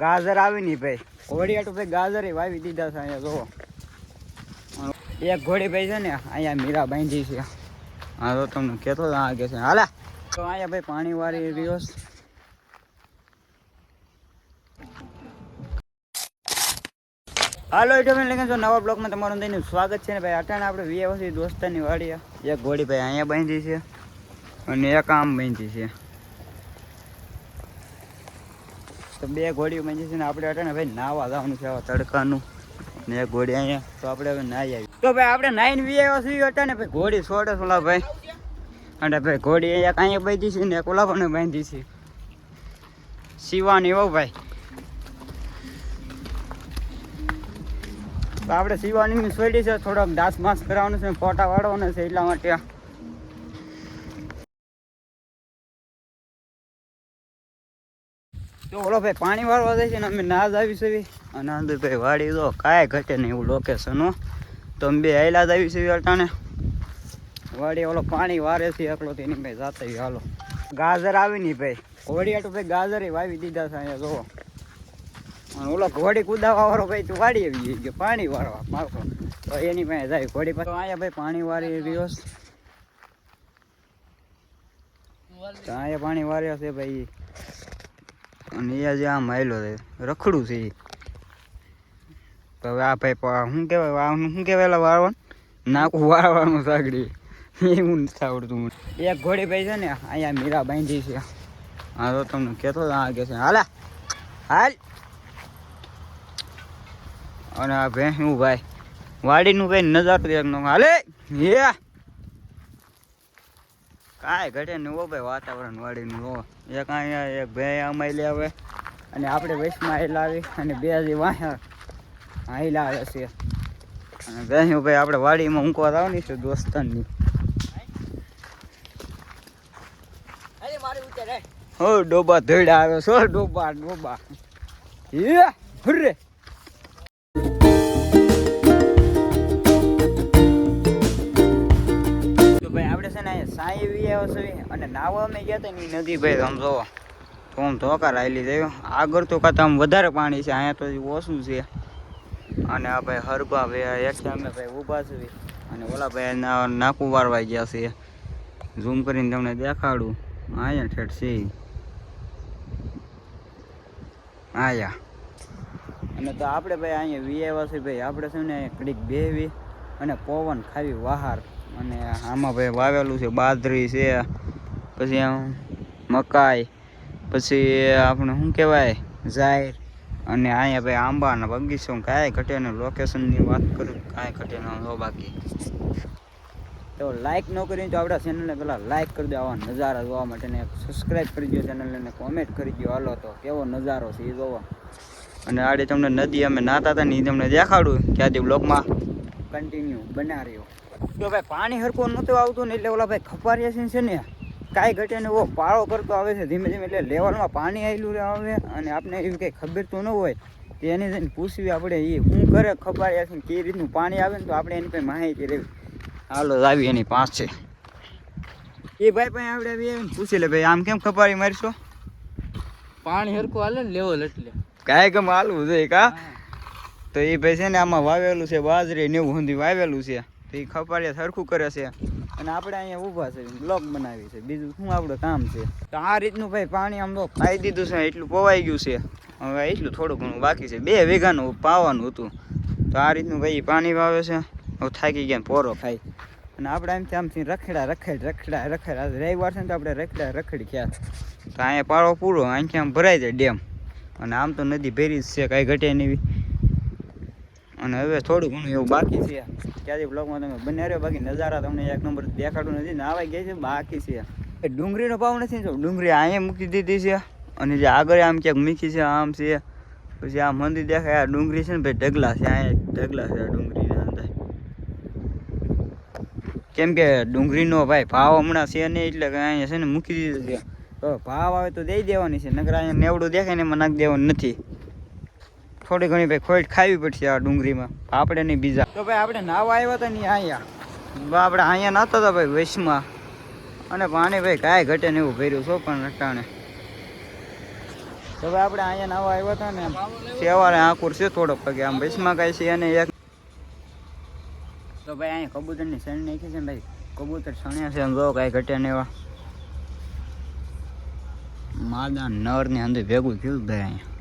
ગાજર આવી નહીં ભાઈ, ઘોડિયાટું ભાઈ ગાજર વાવી દીધા છે અહીંયા જોવો. એક ઘોડી ભાઈ છે ને અહીંયા મીરા બાંધી છે. હા તો તમને કહેતો આ કે છે હાલા તો અહીંયા ભાઈ પાણી વાળી રહ્યો છે. હાલો તમે લઈને જો નવા બ્લોગમાં તમારું દઈને સ્વાગત છે ને ભાઈ. અટાણે આપણે વીએ દોસ્તારની વાડી એક ઘોડી ભાઈ અહીંયા બાંધી છે અને એક આમ બાંધી છે. તો બે ઘોડીઓ બાંધી છે ને આપણે અટાણે ભાઈ નાવા જવાનું છે આવા તડકાનું ને એક ઘોડી અહીંયા. તો આપણે હવે નાહી આવી. તો ભાઈ આપણે નાઈને વીએ અટાણે ભાઈ ઘોડી છોડે ઓલા ભાઈ. અને ભાઈ ઘોડી એક અહીંયા બાંધી છે ને એક ઓલા પણ બાંધી છે શિવાની હો ભાઈ. તો આપણે શિવાની છોડી છે, થોડોક ડાસ માસ કરાવવાનું છે, ફોટા વાળવાના છે એટલા માટે. તો ઓલો ભાઈ પાણી વાળવા જાય છે ને અમે ના જ આવી છે અને અંદર ભાઈ વાડી તો કાંઈ ઘટે નહીં એવું લોકેશન હો. તો અમે બે આયલા જ આવી છે અટાણે વાડી. ઓલો પાણી વારે છે એકલો તેની ભાઈ જાતા હાલો. ગાજર આવી નહીં ભાઈ, ઘોડિયાટું ભાઈ ગાજર વાવી દીધા છે અહીંયા જોવો. અને ઓલો ઘોડી કુદાવા વાળો ભાઈ તું વાડી આવી ગયો પાણી વાળવા મારતો તો એની પાસે જાય ઘોડી પાસે. અહીંયા ભાઈ પાણી વાળી રહ્યો છે. તો અહીંયા પાણી વાર્યા છે ભાઈ. અને અહીંયા જે આમ આવેલો છે રખડું છે. તો હવે આ ભાઈ શું કહેવાય શું કહેવાય વાળવાનું નાકું વાળવાનું સાગડી એવું નથી આવડતું. એક ઘોડી ભાઈ છે ને અહીંયા મીરા બાંધી છે. હા તો તમને કહેતો આ કે છે હાલા હાલ. અને આ ભેંસનું ભાઈ વાડીનું ભાઈ નજારો એકનો હાલે હે કાંઈ ઘટે ને હો ભાઈ વાતાવરણ વાડીનું હો. એક અહીંયા એક ભેં આમાં લે આવે અને આપણે વૈશમાં હેલા આવી અને બે હજી વાહ હાઈલા આવે છે. અને ભેંસું ભાઈ આપણે વાડીમાં ઊંકવા આવવાની છે દોસ્તારની. હો ડોબા ધોઈડા આવે છો ડોબા ડોબા હે હુર્રે. સાઈ વી આવ્યો છે અને નાવા અમે ગયા હતા ને નદી ભાઈ આમ જોવો તો આમ ધોકા લાયેલી થયો. આગળ તો કાં આમ વધારે પાણી છે, અહીંયા તો ઓછું છે. અને આ ભાઈ હરબા ભાઈ એક અમે ભાઈ ઊભા છે અને ઓલા ભાઈ નાકું વારવાઈ ગયા છે. ઝૂમ કરીને તમને દેખાડું. અહીંયા ઠેઠ છે આયા. અને તો આપણે ભાઈ અહીંયા વી આવ્યા છે ભાઈ. આપણે છે ને ઘડીક બેહવી અને પવન ખાવી બહાર. અને આમાં ભાઈ વાવેલું છે બાજરી છે, પછી મકાઈ, પછી આપણે શું કહેવાય જાહેર. અને અહીંયા ભાઈ આંબાના બગીચો કાંઈ ઘટે ને. લોકેશનની વાત કરું કાંઈ ઘટે ન બાકી. તો લાઇક ન કરીને તો આપણા ચેનલને પહેલાં લાઇક કરી દો આવા નજારા જોવા માટે, ને સબસ્ક્રાઈબ કરી દો ચેનલને, ને કોમેન્ટ કરી દો હાલો તો કેવો નજારો છે એ જોવા. અને આડે તમને નદી અમે નાતા હતા ને એ તમને દેખાડું ક્યાંથી બ્લોગમાં કન્ટિન્યુ બના રહ્યો. તો ભાઈ પાણી હરખું નહોતું આવતું ને એટલે ઓલા ભાઈ ખપારિયા છે ને કાંઈ ઘટે ને એવો પાળો કરતો આવે છે ધીમે ધીમે. એટલે લેવલમાં પાણી આવેલું આવે અને આપણે એવી કંઈ ખબર તો ન હોય તો એને જઈને પૂછવી આપણે એ શું કરે ખપારિયા છે કઈ રીતનું પાણી આવે ને તો આપણે એની પાસે માહિતી રહેવી. હાલો આવી એની પાસે એ ભાઈ પાસે આપણે આવીને પૂછી લે ભાઈ આમ કેમ ખપારી મારીશો? પાણી હરખું હાલે ને લેવલ એટલે કાંઈ કેમ હાલવું જોઈએ કા. તો એ ભાઈ છે ને આમાં વાવેલું છે બાજરી ને એવું સુધી વાવેલું છે. એ ખપારિયા સરખું કરે છે અને આપણે અહીંયા ઊભા છે બ્લોગ બનાવી છે. બીજું શું આપણું કામ છે. તો આ રીતનું ભાઈ પાણી આમ તો પાઈ દીધું છે, એટલું પવાઈ ગયું છે. હવે એટલું થોડું ઘણું બાકી છે, 2 વીઘાનું પાવાનું હતું. તો આ રીતનું ભાઈ પાણી વાવે છે. હવે થાકી ગયા પોરો ખાઈ અને આપણે આમથી રખડા રવિવાર છે ને તો આપણે રખડી ગયા. તો અહીંયા પાળો પૂરો અહીંથી આમ ભરાઈ જાય ડેમ. અને આમ તો નદી ભેરી જ છે કાંઈ ઘટે નહીં. અને હવે થોડું ઘણું એવું બાકી છે. ક્યાંથી બ્લોગમાં તમે બન્યા રહ્યો. બાકી નજારા તમને એક નંબર દેખાડું નથી ને આવાઈ ગયા છે બાકી છે. ડુંગળીનો ભાવ નથી તો ડુંગળી અહીંયા મૂકી દીધી છે. અને જે આગળ આમ ક્યાંક મૂકી છે આમ છે. પછી આ મંદિર દેખાય આ ડુંગળી છે ને ભાઈ ઢગલા છે. અહીંયા ઢગલા છે આ ડુંગળીના અંદર. કેમ કે ડુંગળીનો ભાઈ ભાવ હમણાં છે નહીં એટલે અહીંયા છે ને મૂકી દીધું છે. તો ભાવ આવે તો દઈ દેવાની છે, નકર અહીંયા નેવડું દેખાય ને એમાં નાખી દેવાનું નથી. થોડી ઘણી ભાઈ ખોટ ખાવી પડશે આ ડુંગળીમાં, આપણે નહીં બીજા. તો ભાઈ આપણે નાવા આવ્યા હતા ને અહીંયા આપણે અહીંયા નહોતા હતા ભાઈ વૈશમાં. અને પાણી ભાઈ કાંઈ ઘટે ને એવું ભર્યું છો પણ અટાણે તો ભાઈ આપણે અહીંયા નવા આવ્યા હતા ને સેવારે આંકુર છે થોડોક પગે આમ બસમાં કાંઈ છે અને એક તો ભાઈ અહીંયા કબૂતરની શેણ નાખી છે ને ભાઈ કબૂતર છણ્યા છે જો કાંઈ ઘટ્યા ને એવા માદા નર ની અંદર ભેગું થયું ભાઈ અહીંયા